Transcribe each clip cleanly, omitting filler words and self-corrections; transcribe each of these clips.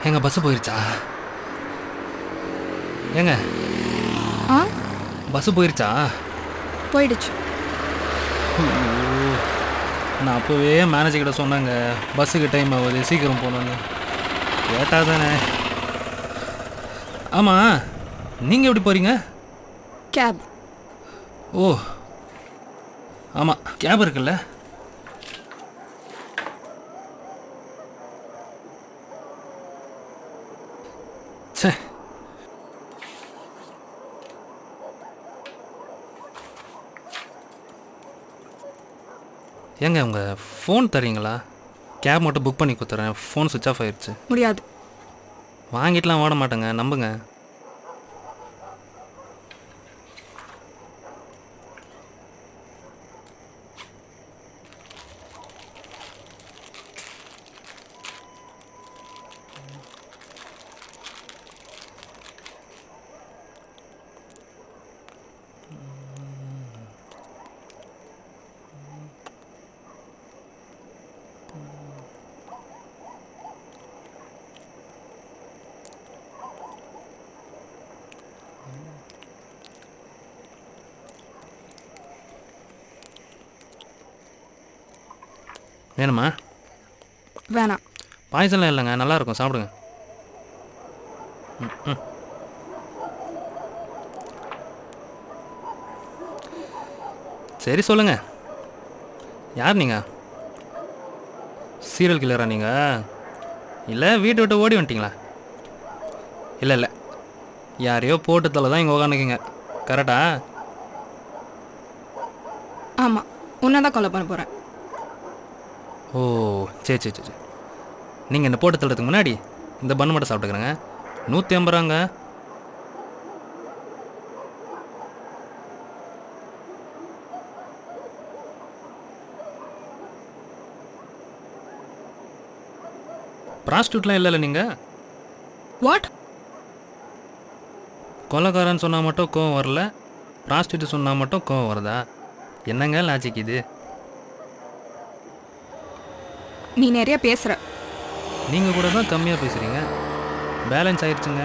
எங்க பஸ் போயிருச்சா? ஏங்க ஆ பஸ் போயிருச்சா? போயிடுச்சு. நான் அப்போவே மேனேஜர்கிட்ட சொன்னேங்க, பஸ்ஸுக்கு டைம் ஆகுது, சீக்கிரம் போகணுன்னு. கேட்டால் தானே. ஆமாம், நீங்கள் எப்படி போகிறீங்க? கேப். ஓ ஆமாம், கேப் இருக்குல்ல. சே, ஏங்க உங்கள் ஃபோன் தரீங்களா? கேப் மட்டும் புக் பண்ணி கொடுத்துறேன். ஃபோன் சுவிட்ச் ஆஃப் ஆயிடுச்சு. முடியாது. வாங்கிட்டுலாம் ஓட மாட்டேங்க, நம்புங்க. வேணுமா? வேணாம். பாய்சன்லாம் இல்லைங்க, நல்லாயிருக்கும், சாப்பிடுங்க. ம். சரி சொல்லுங்கள், யார் நீங்கள்? சீரியல் கில்லரா நீங்கள்? இல்லை வீட்டை விட்டு ஓடி வந்துட்டீங்களா? இல்லை யாரையோ போட்டுத்தலை தான் இங்கே உட்காந்துக்குங்க, கரெக்டா? ஆமாம், உன்னை தான் கொலை பண்ண போகிறேன். ஓ சரி. நீங்கள் இந்த போட்டு தள்ளதுக்கு முன்னாடி இந்த பண்ணு மட்டும் சாப்பிட்டுக்கிறேங்க. 150 ரூபாங்க. ப்ராஸ்டியூட்லாம் இல்லைல்ல நீங்கள்? வாட்? கொலைக்காரன்னு சொன்னால் மட்டும் கோவம் வரல, ப்ராஸ்டியூட் சொன்னால் மட்டும் கோவம் வருதா? என்னங்க லாஜிக் இது? நீ நிறைய பேசுகிற. நீங்கள் கூட தான் கம்மியாக பேசுகிறீங்க. பேலன்ஸ் ஆயிடுச்சுங்க.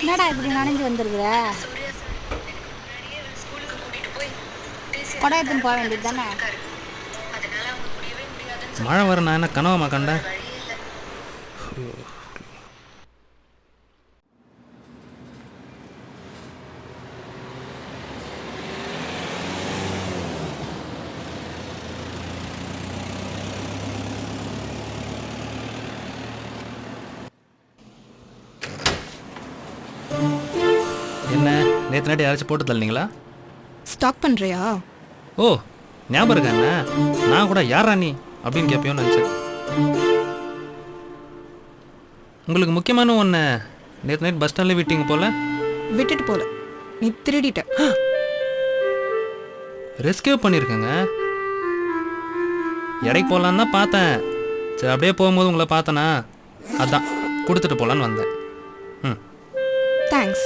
என்னடா இப்படி நனைஞ்சு வந்துருக்குற? கொடை எடுத்துன்னு போக வேண்டியது தானே. மழை வர நான் என்ன கனவா கண்டேன்? என்ன நேற்று நாட்டி யாராச்சும் போட்டு தள்ளிங்களா? ஸ்டாக் பண்ணுறியா? ஓ ஞாபகம் இருக்கா என்ன? நான் கூட யாரா நீ அப்படின்னு கேட்பியோன்னு நினச்சேன். உங்களுக்கு முக்கியமான ஒன்று நேற்று நைட் பஸ் ஸ்டாண்டில் விட்டீங்க போல. விட்டுட்டு போல, நீ திருடிட்ட. ரெஸ்கியூ பண்ணியிருக்கேங்க. எடைக்கு போகலான்னு தான் பார்த்தேன். சரி அப்படியே போகும்போது உங்களை பார்த்தேனா, அதான் கொடுத்துட்டு போகலான்னு வந்தேன். ம் தேங்க்ஸ்.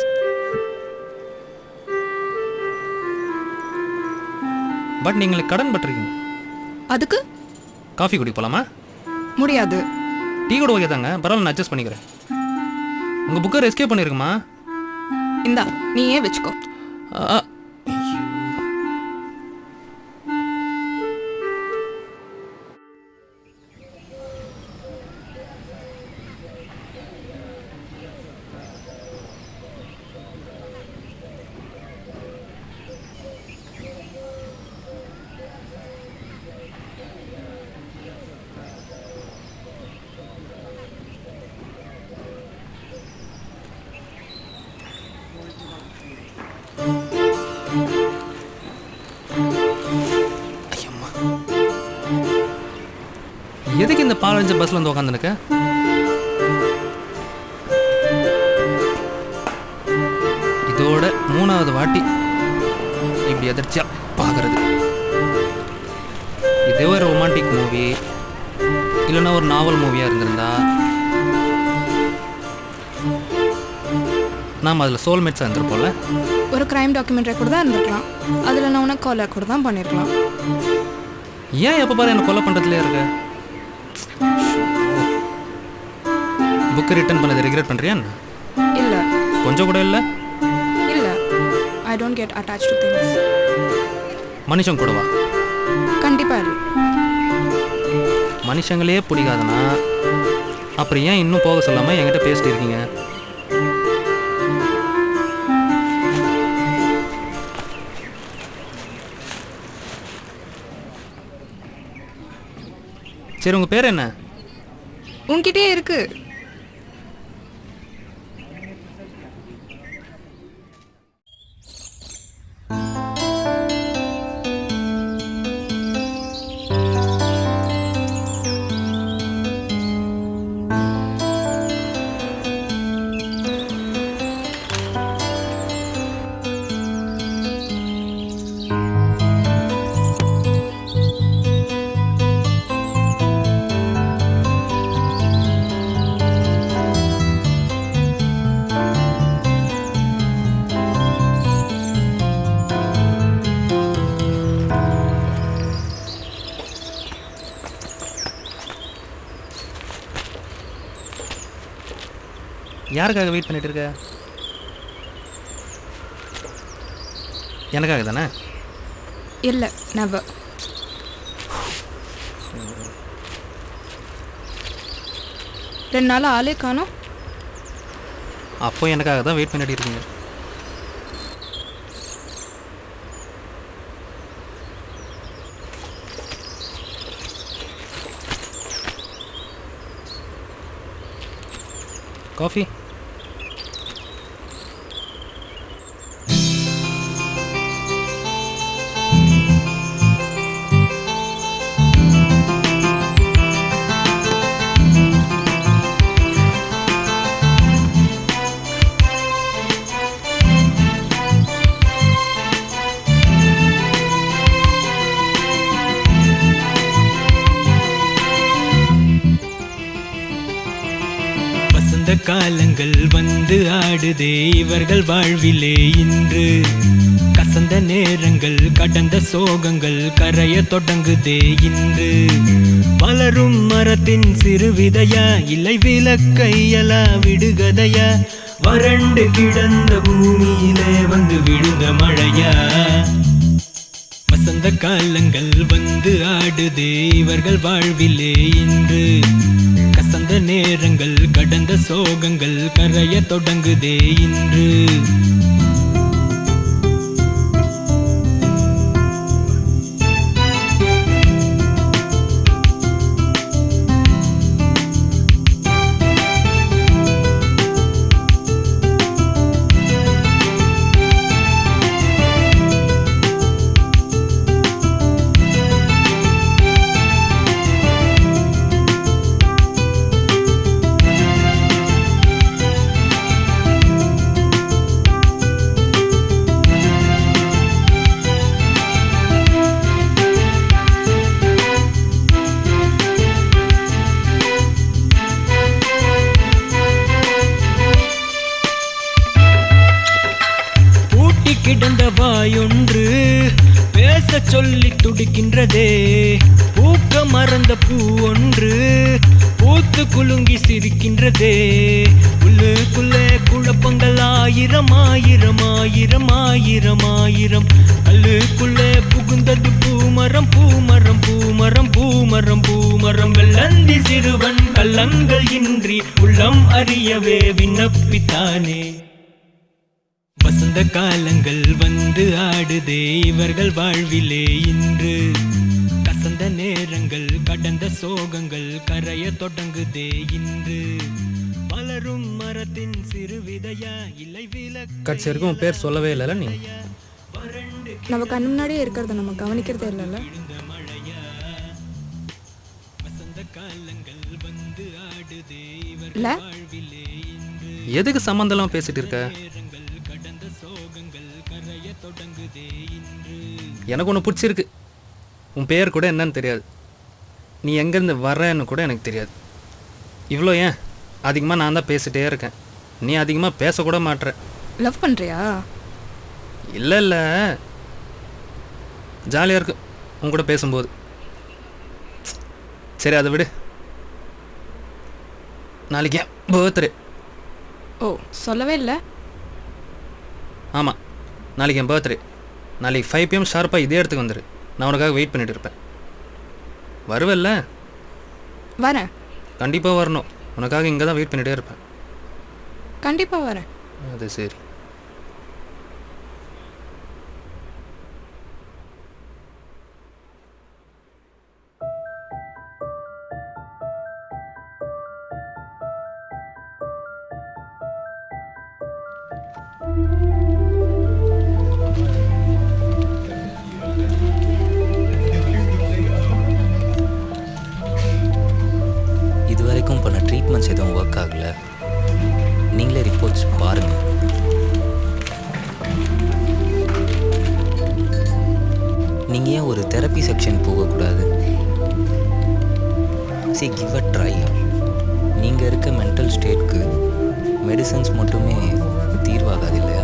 பட் நீங்கள் கடன் பட்டிருக்கீங்க. அதுக்கு காஃபி குடி போகலாமா? முடியாது. டீ கூட ஓகே தாங்க, பரவாயில்ல, நான் அட்ஜஸ்ட் பண்ணிக்கிறேன். உங்கள் புக்கை ரெஸ்கே பண்ணியிருக்குமா? இந்தா நீயே வச்சுக்கோ. ஆ, ஐயம்மா. எதுக்கு இந்த பாலஞ்ச பஸ்ல வந்து உட்காந்துருக்க? இதோட 3வது வாட்டி இப்படி எதிர்ச்சியா பார்க்கறது. இதே ஒரு ரொமான்டிக் மூவி இல்லைன்னா ஒரு நாவல் மூவியாக இருந்திருந்தா நாம் அதில் சோல்மேட்ஸாக இருந்திருப்போம்ல. ஒரு கிரைம் டாக்குமெண்ட்ரி கூட தான் இருந்திருக்கலாம். அதில் நான் உனக்கு கொலை கூட தான் பண்ணியிருக்கலாம். ஏன் எப்போ பாரு என்னை கொலை பண்ணுறதுலே இருக்க? புக்கு ரிட்டர்ன் பண்ணதை ரிக்ரெட் பண்ணுறியா? இல்லை. கொஞ்சம் கூட இல்லை. இல்லை, I don't get attach to things. மனுஷன் கூடவா? கண்டிப்பாக இல்லை. மனுஷங்களே பிடிக்காதுன்னா அப்புறம் ஏன் இன்னும் போக சொல்லாமல் என்கிட்ட பேசிட்டு இருக்கீங்க? சரி, உங்கள் பேர் என்ன? உன்கிட்டே இருக்கு. யாருக்காக வெயிட் பண்ணிட்டு இருக்க? எனக்காக தானே? இல்லை, நெவர். ரெண்டு நாள் ஆளே காணோம். அப்போ எனக்காக தான் வெயிட் பண்ணிட்டு இருக்கீங்க. காஃபி? வசந்த காலங்கள் வந்து ஆடுதே இவர்கள் வாழ்விலே இன்று. கசந்த நேரங்கள் கடந்த சோகங்கள் கரைய தொடங்குதே இன்று. வளரும் மரத்தின் சிறு விதையா இல்லை விளக்கையலா விடுகதையா? வறண்டு கிடந்த பூமியிலே வந்து விழுந்த மழையா? வசந்த காலங்கள் வந்து ஆடுதே இவர்கள் வாழ்விலே இன்று. கசந்த நேரங்கள் கடந்த சோகங்கள் கரைய தொடங்குதே இன்று. கிடந்த வாயொன்று பேச சொல்லி துடிக்கின்றதே. பூக்க மறந்த பூ ஒன்று பூத்து குலுங்கி சிரிக்கின்றதே. உள்ளுக்குள்ளே குழப்பங்கள் ஆயிரம் ஆயிரம் ஆயிரம் ஆயிரம் ஆயிரம். கல்லுக்குள்ளே புகுந்தது பூமரம் பூமரம் பூமரம் பூமரம் பூமரம். வெள்ளந்தி சிறுவன் கள்ளங்கள் இன்றி உள்ளம் அறியவே விண்ணப்பித்தானே. வசந்த காலங்கள் வந்து ஆடுதே இவர்கள் வாழ்விலே இன்று. கசந்த நேரங்கள் கடந்த சோகங்கள் கரைய தொடங்குதே இன்று. வளரும் மரத்தின் சிறு விதையா இல்லை விலக்கு. கட்சி வரைக்கும் உன் பேர் சொல்லவே இல்லைல்ல நீ? நம்ம கண் முன்னாடியே இருக்கிறத நம்ம கவனிக்கிறதே இல்லைல்ல. வசந்த காலங்கள் வந்து ஆடுதே இவர்கள் இல்ல வாழ்விலே இன்று. எதுக்கு சம்மந்தம்லாம் பேசிட்டு இருக்க? கடந்த சோகங்கள் கரைய தொடங்குதே இன்று. எனக்கு ஒன்று பிடிச்சிருக்கு. உன் பேர் கூட என்னன்னு தெரியாது, நீ எங்கேருந்து வர்றன்னு கூட எனக்கு தெரியாது. இவ்வளோ ஏன் அதிகமாக நான் தான் பேசிகிட்டே இருக்கேன், நீ அதிகமாக பேசக்கூட மாட்ற. லவ் பண்ணுறியா? இல்லை இல்லை, ஜாலியாக இருக்கு உன் கூட பேசும்போது. சரி அதை விடு. நாளைக்கு ஏன் பர்த்டே? ஓ சொல்லவே இல்லை. ஆமாம், நாளைக்கு என் பர்த்டே. நாளைக்கு 5 PM ஷார்ப்பாக இதே இடத்துக்கு வந்துடு. நான் உனக்காக வெயிட் பண்ணிட்டு இருப்பேன். வருவல்ல? வரேன். கண்டிப்பாக வரணும். உனக்காக இங்கே தான் வெயிட் பண்ணிகிட்டே இருப்பேன். கண்டிப்பாக வரேன். அது சரி. இது வரைக்கும் பண்ண ட்ரீட்மெண்ட்ஸ் எதுவும் ஒர்க் ஆகலை. நீங்களே ரிப்போர்ட்ஸ் பாருங்கள். நீங்கள் ஏன் ஒரு தெரப்பி செக்ஷன் போகக்கூடாது? சரி, கிவ் அ ட்ரை. நீங்கள் இருக்க மென்டல் ஸ்டேட்க்கு மெடிசன்ஸ் மட்டுமே தீர்வாகாது இல்லையா?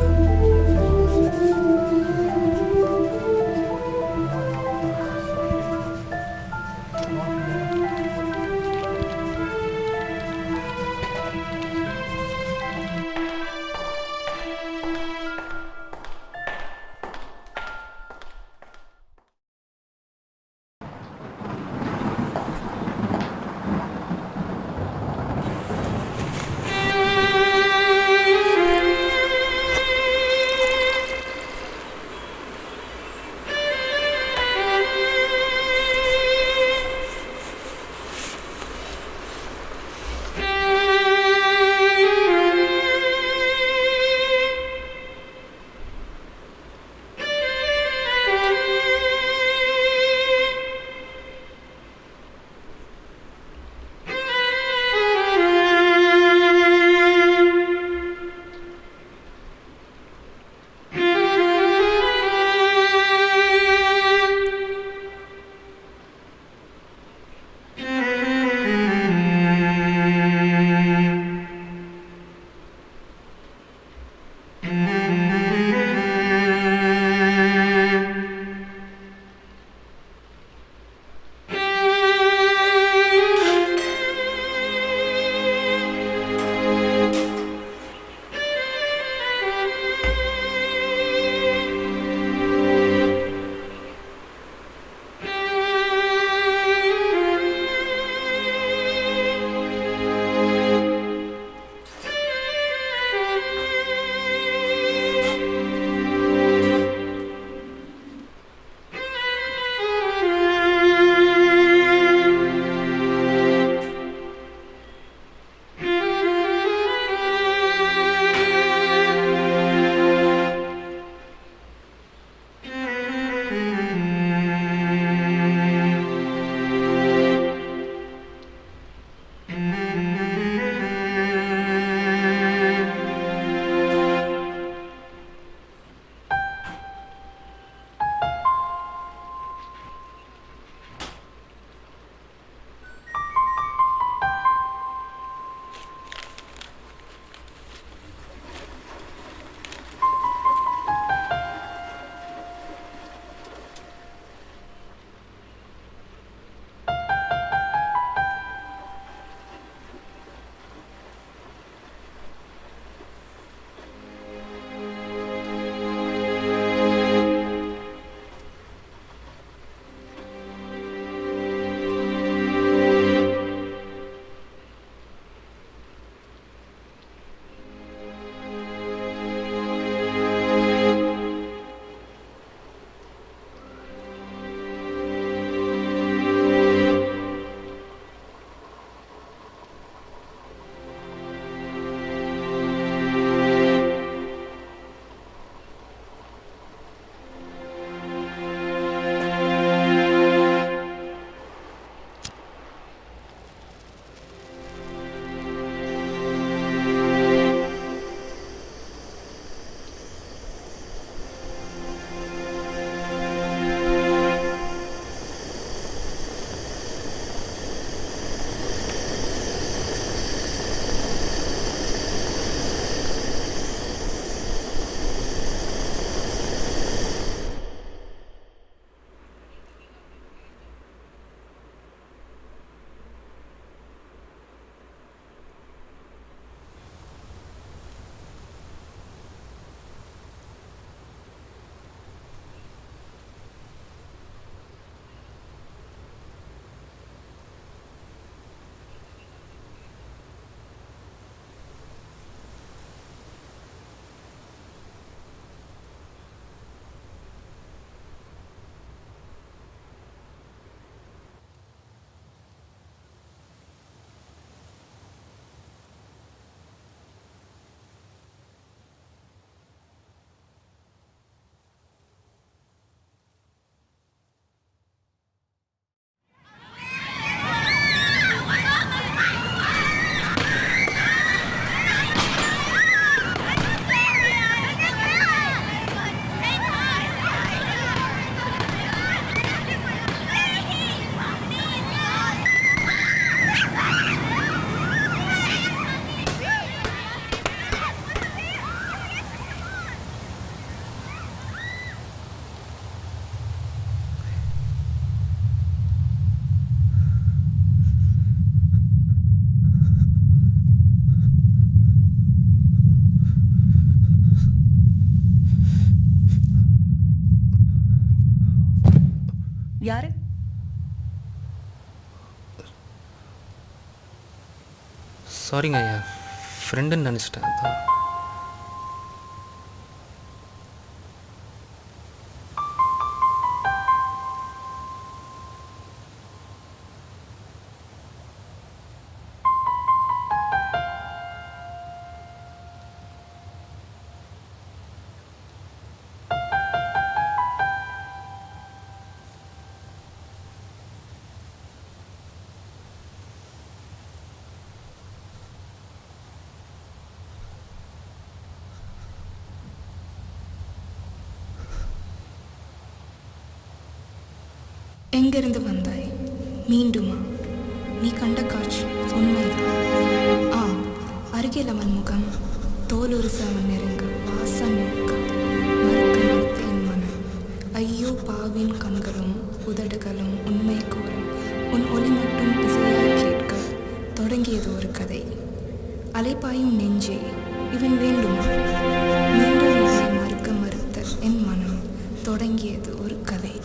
யாரு? சாரிங்க என் ஃப்ரெண்டுன்னு நினச்சிட்டேன். அதான். எங்கிருந்து வந்தாய்? மீண்டுமா? நீ கண்ட காட்சி உண்மைதான். ஆம், அருகில் அவன் முகம், தோலுரிச அவன் நெருங்கு, வாசம் இழுக்க, மறுக்க மறுக்க என் மனம். ஐயோ பாவின் கண்களும் உதடுகளும் உண்மை கூறும், உன் ஒளி மட்டும் இசையாய் கேட்க தொடங்கியது ஒரு கதை. அலைப்பாயும் நெஞ்சே, இவன் வேண்டுமா? மீண்டும் இவனை மறுக்க மறுத்த என் மனம் தொடங்கியது ஒரு கதை.